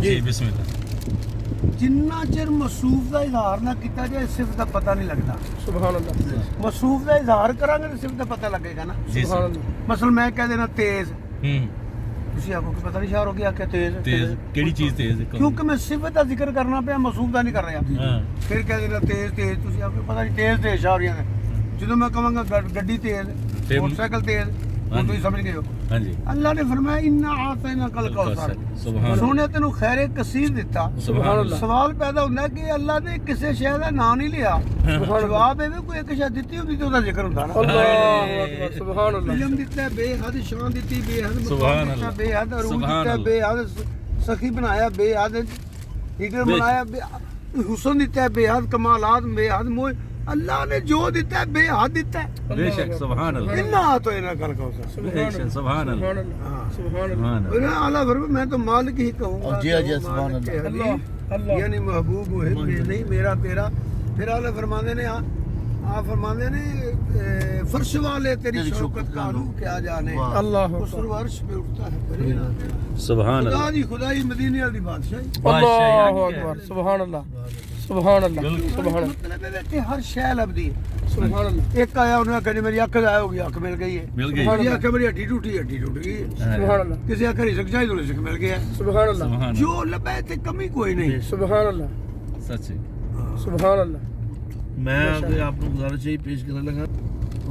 ਜੀ ਬਿਸਮਿਲ੍ਲਾ। ਜਿੰਨਾ ਚਿਰ ਮਸੂਫ ਦਾ ਇਜ਼ਹਾਰ ਨਾ ਕੀਤਾ ਜਾਏ ਸਿਫਤ ਦਾ ਪਤਾ ਨਹੀਂ ਲੱਗਦਾ। ਸੁਭਾਨ ਅੱਲਾਹ। ਮਸੂਫ ਦਾ ਇਜ਼ਹਾਰ ਕਰਾਂਗੇ ਤਾਂ ਸਿਫਤ ਦਾ ਪਤਾ ਲੱਗੇਗਾ ਨਾ। ਜੀ ਸੁਭਾਨ ਅੱਲਾਹ। ਮਸਲ ਮੈਂ ਕਹਿ ਦੇਣਾ ਤੇਜ਼, ਹੂੰ ਤੁਸੀਂ ਆਖੋ ਕਿ ਪਤਾ ਨਹੀਂ ਸ਼ਾਰ ਹੋ ਗਿਆ ਕਿ ਤੇਜ਼ ਤੇਜ਼ ਕਿਹੜੀ ਚੀਜ਼ ਤੇਜ਼? ਕਿਉਂਕਿ ਮੈਂ ਸਿਫਤ ਦਾ ਜ਼ਿਕਰ ਕਰਨਾ ਪਿਆ, ਮਸੂਫ ਦਾ ਨਹੀਂ ਕਰ ਰਿਹਾ। ਹਾਂ ਫਿਰ ਕਹਿ ਦੇਣਾ ਤੇਜ਼ ਤੇਜ਼, ਤੁਸੀਂ ਆਖੋ ਪਤਾ ਨਹੀਂ ਤੇਜ਼ ਸ਼ਾਰੀਆਂ ਨੇ। ਜਦੋਂ ਮੈਂ ਕਹਾਂਗਾ ਗੱਡੀ ਤੇਜ਼, ਤੇ ਮੋਟਰਸਾਈਕਲ ਤੇਜ਼, ਹੁਣ ਤੁਸੀਂ ਸਮਝ ਗਏ ਹੋ। ਹਾਂਜੀ ਅੱਲਾਹ ਨੇ ਫਰਮਾਇਆ ਇੰਨਾ ਆਤੈਨਾ ਕਲ ਕੌਸਰ, ਸੁਭਾਨ ਸੋਹਣੇ ਤੈਨੂੰ ਖੈਰੇ ਕਸੀਰ ਦਿੱਤਾ। ਸੁਭਾਨ ਅੱਲਾਹ। ਸਵਾਲ ਪੈਦਾ ਹੁੰਦਾ ਕਿ ਅੱਲਾਹ ਨੇ ਕਿਸੇ ਸ਼ੈ ਦਾ ਨਾਂ ਨਹੀਂ ਲਿਆ। ਜਵਾਬ ਇਹ ਵੀ ਕੋਈ ਇੱਕ ਸ਼ੈ ਦਿੱਤੀ ਹੁੰਦੀ ਤੇ ਉਹਦਾ ਜ਼ਿਕਰ ਹੁੰਦਾ ਨਾ। ਅੱਲਾਹੁ ਅਕਬਰ। ਸੁਭਾਨ ਅੱਲਾਹ। ਇਲਮ ਦਿੱਤਾ ਬੇਹੱਦ, ਸ਼ਾਨ ਦਿੱਤੀ ਬੇਹੱਦ, ਸੁਭਾਨ ਮਕਾਮ ਦਿੱਤਾ ਅੱਲਾਹ। ਬੇਹੱਦ, ਅਰੂਜ ਸੁਭਾਨ ਦਿੱਤਾ ਅੱਲਾਹ। ਬੇਹੱਦ, ਸਖੀ ਬਣਾਇਆ ਬੇਹੱਦ, ਹਿਕਰ ਬਣਾਇਆ ਹੁਸਨ ਦਿੱਤਾ ਬੇਹੱਦ, ਕਮਾਲਾਤ ਬੇਹੱਦ। ਮੋਹ ਅੱਲਾਹ ਨੇ ਜੋ ਦਿੱਤਾ ਬੇਹੱਦ ਦਿੱਤਾ। ਬੇਸ਼ੱਕ ਸੁਭਾਨ ਅੱਲਾਹ। ਇੰਨਾ तो इन्हें कल कौसर। बेशक सुभान अल्लाह। हाँ सुभान अल्लाह। सुभान अल्लाह। आला फरमाया मैं तो मालिक ही कहूँगा। जी, जी, सुभान अल्लाह। अल्लाह। यानी महबूब है नहीं मेरा तेरा। फिर आला फरमाते ने आप फरमाते ने फर्श वाले तेरी शौकत का रूह क्या जाने। अल्लाह उस अर्श पे उठता है फरीदा। सुभान खुदा अल्लाह। दी खुदाई मदीने वाली बादशाही। अल्लाहु अकबर। सुभान अल्लाह। सुभान अल्लाह। सुभान अल्लाह। मतलब है कि हर शै लभदी है। सुभान अल्लाह। एक आया उन्हें कहा मेरी अख गायब हो गई, अख मिल गई है। मिल गई। मेरी अख मेरी हड्डी टूटी गई है। सुभान अल्लाह। किसी अख रिसक चाहिए तो रिसक मिल गया। सुभान अल्लाह। सुभान जो लबे थे कमी कोई नहीं। सुभान अल्लाह। अल्लाह। सच है। सुभान अल्लाह। मैं अगर आपको गुजारिश यही पेश करने लगा,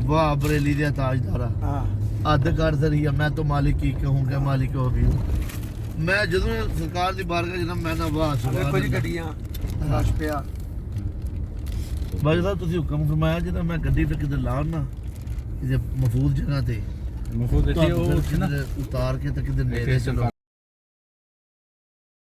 वाह बरेली दे ताजदारा हाँ अद कर दरिया, मैं तो मालिक ही कहूँगा, मालिक हो भी हूँ। मैं ਜਦੋਂ ਸਰਕਾਰ ਦੀ ਬਾਰਗਾਹ ਜਨਮ ਮੈਂ ਨਾ ਵਾਹ देखो जी ਸੁਭਾਨ गड्डियां रश पिया। ਬਾਈ ਸਾਹਿਬ ਤੁਸੀਂ ਹੁਕਮ ਫਰਮਾਇਆ ਜਦੋਂ ਮੈਂ ਗੱਡੀ ਤੇ ਕਿਤੇ ਲਾਉਣ ਨਾ ਕਿਤੇ ਮਫੂਜ਼ ਜਗ੍ਹਾ ਤੇ मुफूद देखिए ਤੁਹਾਨੂੰ वो ਫਿਰ ਕਿਤੇ ਉਤਾਰ ਕੇ ਤੇ ਕਿਤੇ ਨੇੜੇ ਚਲੋ।